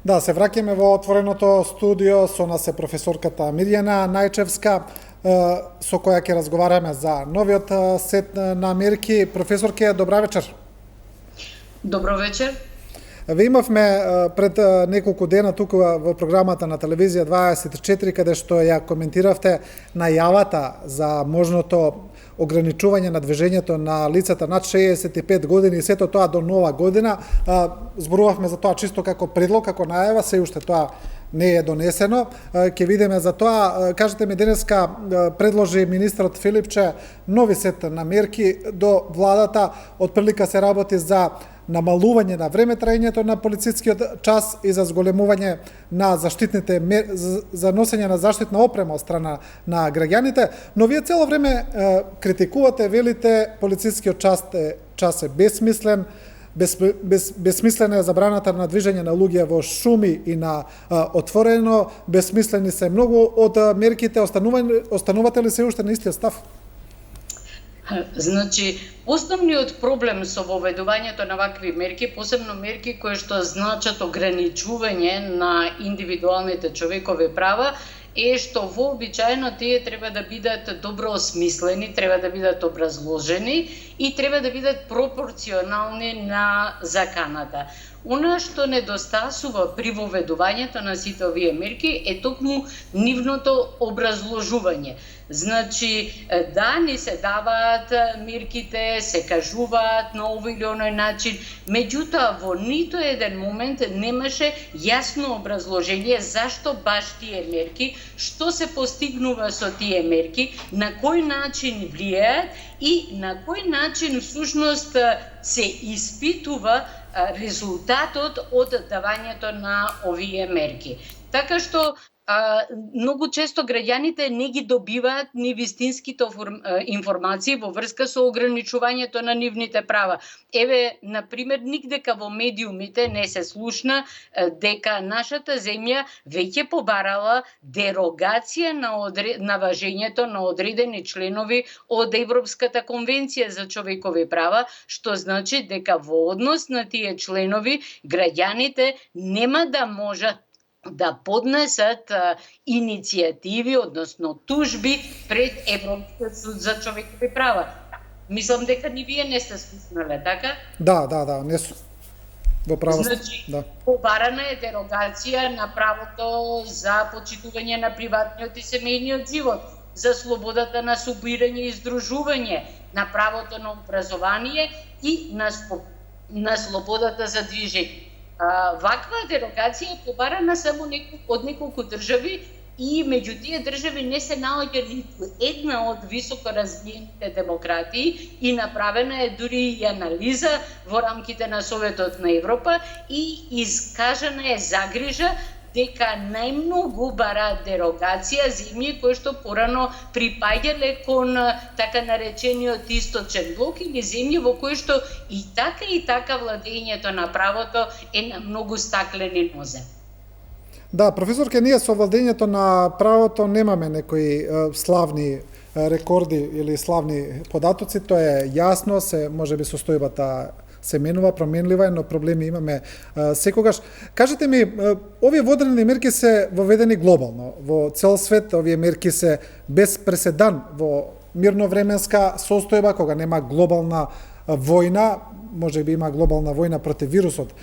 Да, се враќаме во отвореното студио, со нас е професорката Мирјана Најчевска, со која ќе разговараме за новиот сет на мерки. Професорке, добра вечер. Добро вечер. Ве имавме пред неколку дена тука во програмата на телевизија 24, каде што ја коментиравте најавата за можното ограничување на движењето на лицата над 65 години и сето тоа до нова година. Зборувавме за тоа чисто како предлог, како најава, се уште тоа не е донесено. Ќе видиме за тоа. Кажете ми, денеска предложи министрот Филипче нови сет на мерки до владата. Отприлика се работи за намалување на време траењето на полицискиот час и за зголемување на заштитните за носење на заштитна опрема од страна на граѓаните, но вие цело време критикувате, велите полицискиот час е besmislen, besmislена е забраната на движење на луѓе во шуми и на отворено, besmislени се многу од мерките. Останувате ли се уште на истиот став? Значи, основниот проблем со воведувањето на вакви мерки, посебно мерки кои што значат ограничување на индивидуалните човекови права, е што вообичаено тие треба да бидат добро осмислени, треба да бидат образложени и треба да бидат пропорционални на заканата. Она што недостасува при воведувањето на сите овие мерки е токму нивното образложување. Значи, да, ни се даваат мерките, се кажуваат на овој или оној начин, меѓутоа во ниту еден момент немаше јасно образложение зашто баш тие мерки, што се постигнува со тие мерки, на кој начин влијаат и на кој начин всушност се испитува резултатот од давањето на овие мерки. Така што многу често граѓаните не ги добиваат ни вистинските информации во врска со ограничувањето на нивните права. Еве, например, никдека во медиумите не се слушна дека нашата земја веќе побарала дерогација на важењето на одредени членови од Европската конвенција за човекови права, што значи дека во однос на тие членови граѓаните нема да можат да поднесат иницијативи, односно тужби пред Европскиот суд за човекови права. Мислам дека ни вие не сте слушнале, така? Да, не сум. Во право. Значи, да. Побарана е дерогација на правото за почитување на приватниот и семејниот живот, за слободата на собирање и здружување, на правото на образование и на слободата за движење. Ваква дерогација е побарана само од неколку држави и меѓу тие држави не се наоѓа ниту една од високо развиените демократии и направена е дури и анализа во рамките на Советот на Европа и искажана е загрижа дека најмногу бараат дерогација земји кои што порано припаѓале кон така наречениот источен блок или земји во кои што и така владењето на правото е на многу стаклени нозе. Да, професорке, ние со владењето на правото немаме некои славни рекорди или славни податоци, тоа е јасно, можеби состојбата се менува, променлива е, но проблеми имаме секогаш. Кажете ми, овие водрени мерки се воведени глобално. Во цел свет овие мерки се без преседан во мирновременска состојба, кога нема глобална војна, може би има глобална војна против вирусот,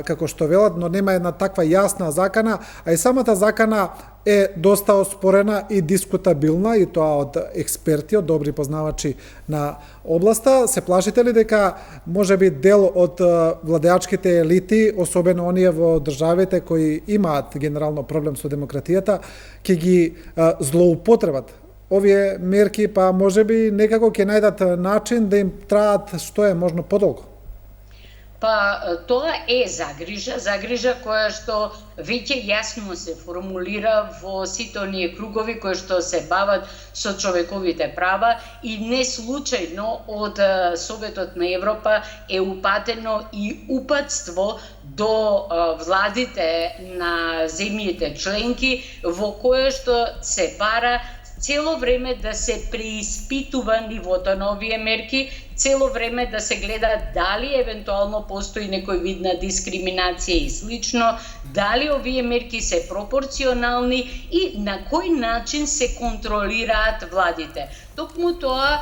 како што велат, но нема една таква јасна закана, а и самата закана е доста оспорена и дискутабилна, и тоа од експерти, од добри познавачи на областа. Се плашите ли дека може би дел од владеачките елити, особено оние во државите кои имаат генерално проблем со демократијата, ќе ги злоупотребат овие мерки, па може би некако ќе најдат начин да им траат што е можно подолго? Па тоа е загрижа која што веќе јасно се формулира во сите оние кругови кои што се бават со човековите права и не случајно од Советот на Европа е упатено и упатство до владите на земјите членки во кое што се бара цело време да се преиспитува нивото на овие мерки, цело време да се гледа дали евентуално постои некој вид на дискриминација и слично, дали овие мерки се пропорционални и на кој начин се контролираат владите. Токму тоа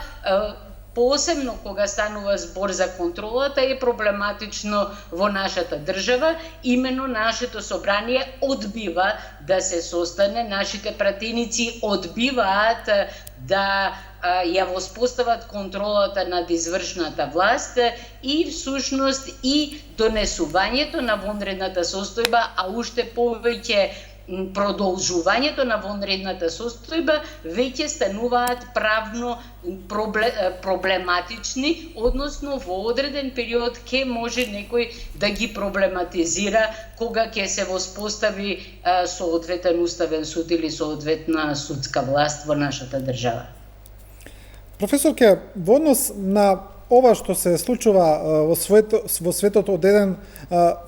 посебно кога станува збор за контролата е проблематично во нашата држава. Именно нашето собрание одбива да се состане, нашите пратеници одбиваат да ја воспостават контролата над извршната власт и всушност и донесувањето на вонредната состојба, а уште повеќе продолжувањето на вонредната состојба веќе стануваат правно проблематични, односно во одреден период ќе може некој да ги проблематизира кога ќе се воспостави соодветен уставен суд или соодветна судска власт во нашата држава. Професорке, во однос на ова што се случува во светот од еден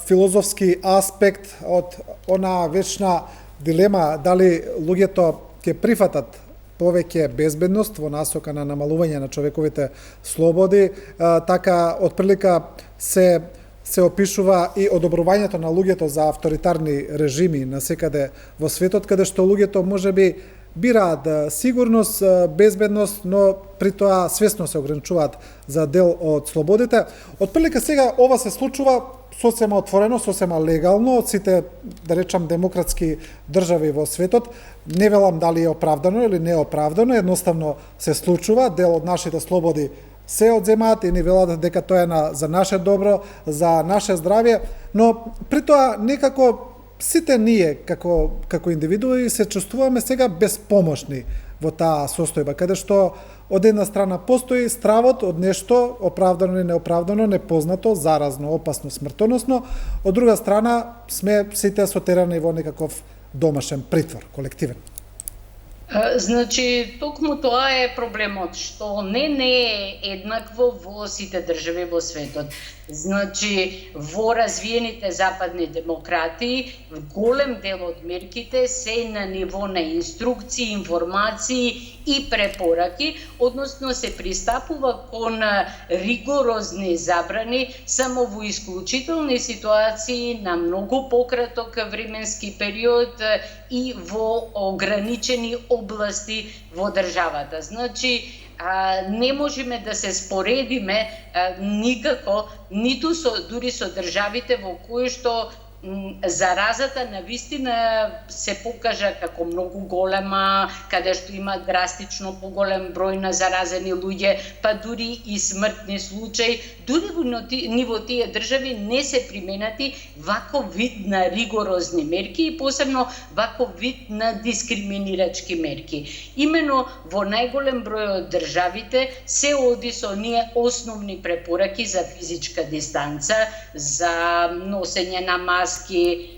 филозофски аспект, од она вечна дилема дали луѓето ќе прифатат повеќе безбедност во насока на намалување на човековите слободи, така отприлика се опишува и одобрувањето на луѓето за авторитарни режими насекаде во светот, каде што луѓето можеби бираат сигурност, безбедност, но при тоа свесно се ограничуваат за дел од слободите. Отприлика сега ова се случува сосема отворено, сосема легално од сите, да речам, демократски држави во светот. Не велам дали е оправдано или не е оправдано, едноставно се случува, дел од нашите слободи се одземаат и ни велат дека тоа е за наше добро, за наше здравје, но при тоа некако сите ние како индивидуи се чувствуваме сега безпомошни во таа состојба, каде што од една страна постои стравот од нешто оправдано и неоправдано, непознато, заразно, опасно, смртоносно, од друга страна сме сите сотерани во некаков домашен притвор, колективен. Значи, токму тоа е проблемот, што не е еднакво во сите држави во светот. Значи, во развиените западни демократии, голем дел од мерките се на ниво на инструкции, информации и препораки, односно се пристапува кон ригорозни забрани само во исклучителни ситуации на многу пократок временски период и во ограничени области во државата. Значи, не можеме да се споредиме никако, ниту дури со државите во кои што заразата навистина се покажа како многу голема, каде што има драстично поголем број на заразени луѓе, па дури и смртни случаи, дури во тие држави не се применати ваков вид на ригорозни мерки и посебно ваков вид на дискриминирачки мерки. Имено во најголем број од државите се оди со оние основни препораки за физичка дистанца, за носење на маски,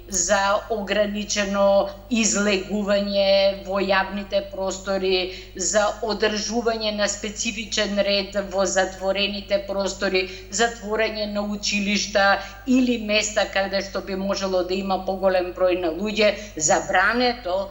за ограничено излегување во јавните простори, за одржување на специфичен ред во затворените простори, затворање на училишта или места каде што би можело да има поголем број на луѓе, забрането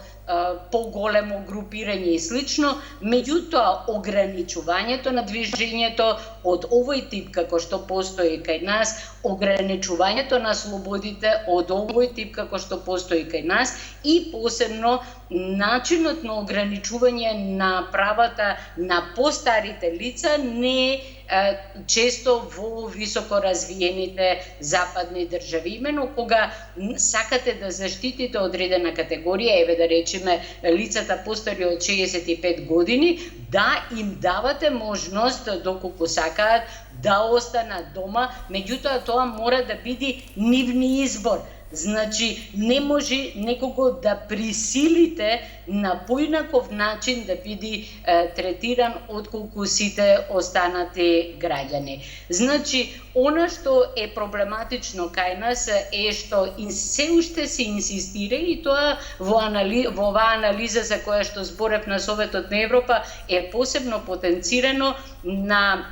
поголемо групирање и слично, меѓутоа ограничувањето на движењето од овој тип како што постои кај нас, ограничувањето на слободите од овој тип како што постои кај нас и посебно начинот на ограничување на правата на постарите лица не е често во високо развиените западни држави. Именно кога сакате да заштитите одредена категорија, еве да речеме лицата постари од 65 години, да им давате можност доколку сакаат да останат дома, меѓутоа тоа мора да биде нивни избор. Значи, не може некого да присилите на поинаков начин да биде третиран отколку сите останати граѓани. Значи, она што е проблематично кај нас е што се уште се инсистира и тоа во оваа анализа за која што зборев на Советот на Европа е посебно потенцирано на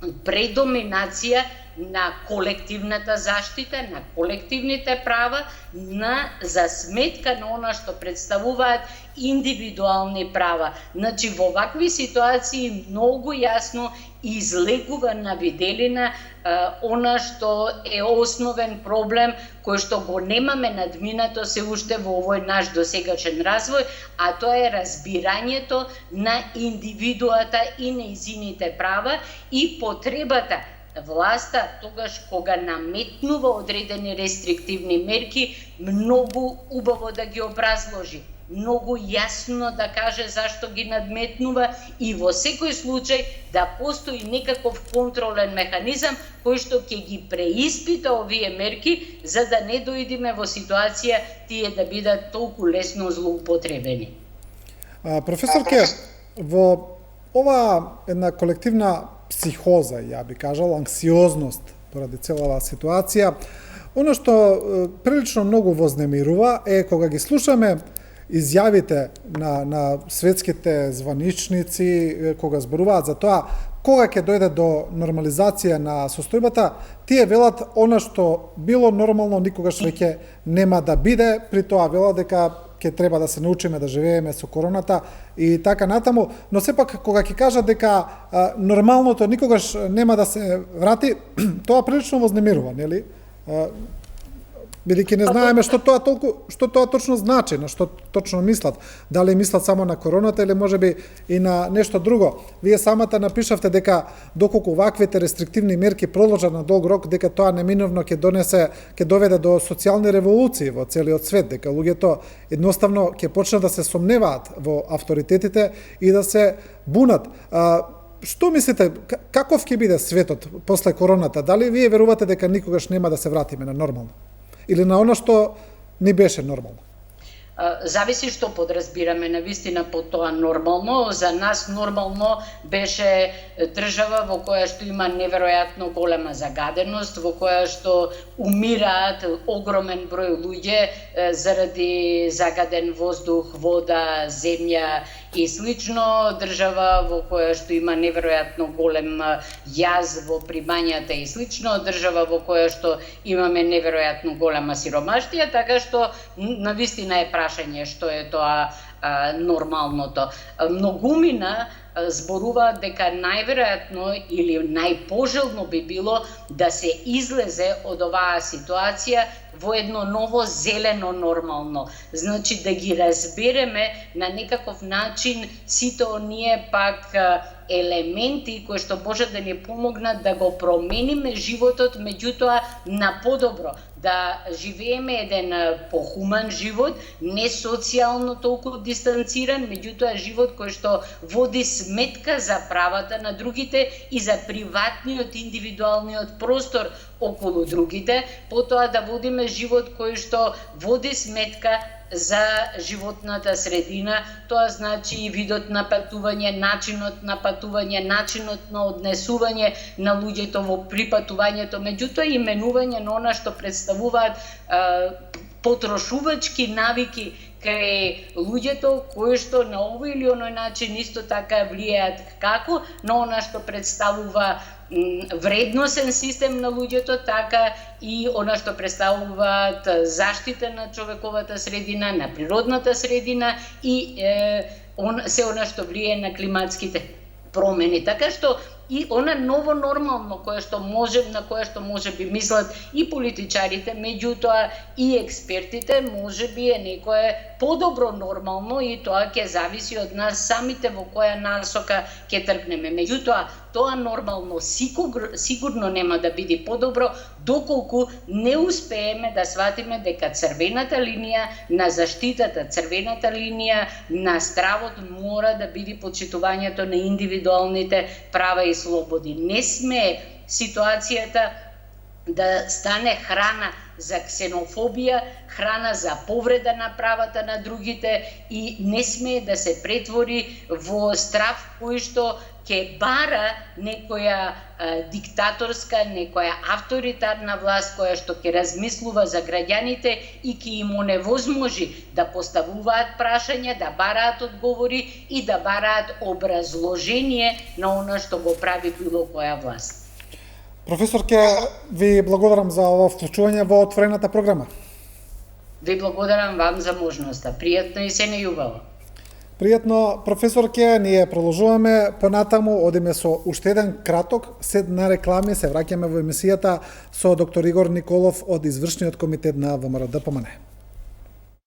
предоминација на колективната заштита, на колективните права, за сметка на она што представуваат индивидуални права. Значи, во вакви ситуации многу јасно излегува на виделина она што е основен проблем кој што го немаме надминато се уште во овој наш досегачен развој, а тоа е разбирањето на индивидуата и нејзините права и потребата власта тогаш кога наметнува одредени рестриктивни мерки многу убаво да ги образложи, многу јасно да каже зашто ги надметнува и во секој случај да постои некаков контролен механизам кој што ќе ги преиспита овие мерки за да не доидеме во ситуација тие да бидат толку лесно злоупотребени. Професорке, во ова една колективна психоза, ја би кажал, анксиозност поради цела оваа ситуација, оно што прилично многу вознемирува е кога ги слушаме изјавите на светските званичници, кога зборуваат за тоа кога ќе дојде до нормализација на состојбата, тие велат она што било нормално никогаш веќе нема да биде, при тоа велат дека ќе треба да се научиме да живееме со короната и така натаму, но сепак кога ќе кажат дека нормалното никогаш нема да се врати, тоа прилично вознемирува, нели? Бидејќи не знаеме што тоа точно значи, на што точно мислат. Дали мислат само на короната или можеби и на нешто друго. Вие самата напишавте дека доколку ваквите рестриктивни мерки продолжат на долг рок, дека тоа неминовно ќе доведе до социјални револуции во целиот свет, дека луѓето едноставно ќе почнат да се сомневаат во авторитетите и да се бунат. Што мислите, каков ќе биде светот после короната? Дали вие верувате дека никогаш нема да се вратиме на нормално? Или на оно што ни беше нормално? Зависи што подразбираме навистина под тоа нормално. За нас нормално беше држава во која што има неверојатно голема загаденост, во која што умираат огромен број луѓе заради загаден воздух, вода, земја и слично, држава во која што има неверојатно голем јаз во примањата и слично, држава во која што имаме неверојатно голема сиромаштија, така што навистина е прашање што е тоа нормалното. Многумина зборуваат дека најверојатно или најпожелно би било да се излезе од оваа ситуација во едно ново зелено нормално. Значи да ги разбереме на некаков начин сите оние пак елементи кои што може да ни помогнат да го промениме животот, меѓутоа на подобро, да живееме еден похуман живот, не социјално толку дистанциран, меѓутоа живот кој што води сметка за правата на другите и за приватниот, индивидуалниот простор околу другите, потоа да водиме живот кој што води сметка за животната средина, тоа значи и видот на патување, начинот на патување, начинот на однесување на луѓето во припатувањето, меѓутоа именување на она што представуваат потрошувачки навики кај луѓето кои што на овој или оној начин исто така влијаат како на она што представува вредносен систем на луѓето, така и она што представуваат заштита на човековата средина, на природната средина и се она што влие на климатските промени. Така што и она ново нормално на кое што може би мислат и политичарите, меѓутоа и експертите, може би е некое подобро нормално и тоа ќе зависи од нас самите во која насока ќе тргнеме. Меѓутоа, тоа нормално сигурно нема да биде подобро доколку не успееме да сватиме дека црвената линија на заштитата, црвената линија на здравот мора да биде почитувањето на индивидуалните права и слободи. Не сме ситуацијата да стане храна за ксенофобија, храна за повреда на правата на другите и не сме да се претвори во страв кој што ќе бара некоја диктаторска, некоја авторитарна власт која што ќе размислува за граѓаните и ќе им оневозможи да поставуваат прашања, да бараат одговори и да бараат образложение на она што го прави било која власт. Професорке, ви благодарам за ова вклучување во отворената програма. Ви благодарам вам за можноста. Пријатно и се нејубаво. Пријатно, професорке, ние продолжуваме понатаму, одиме со уште еден краток сет на реклами, се враќаме во емисијата со доктор Игор Николов од извршниот комитет на ВМРО ДПМН.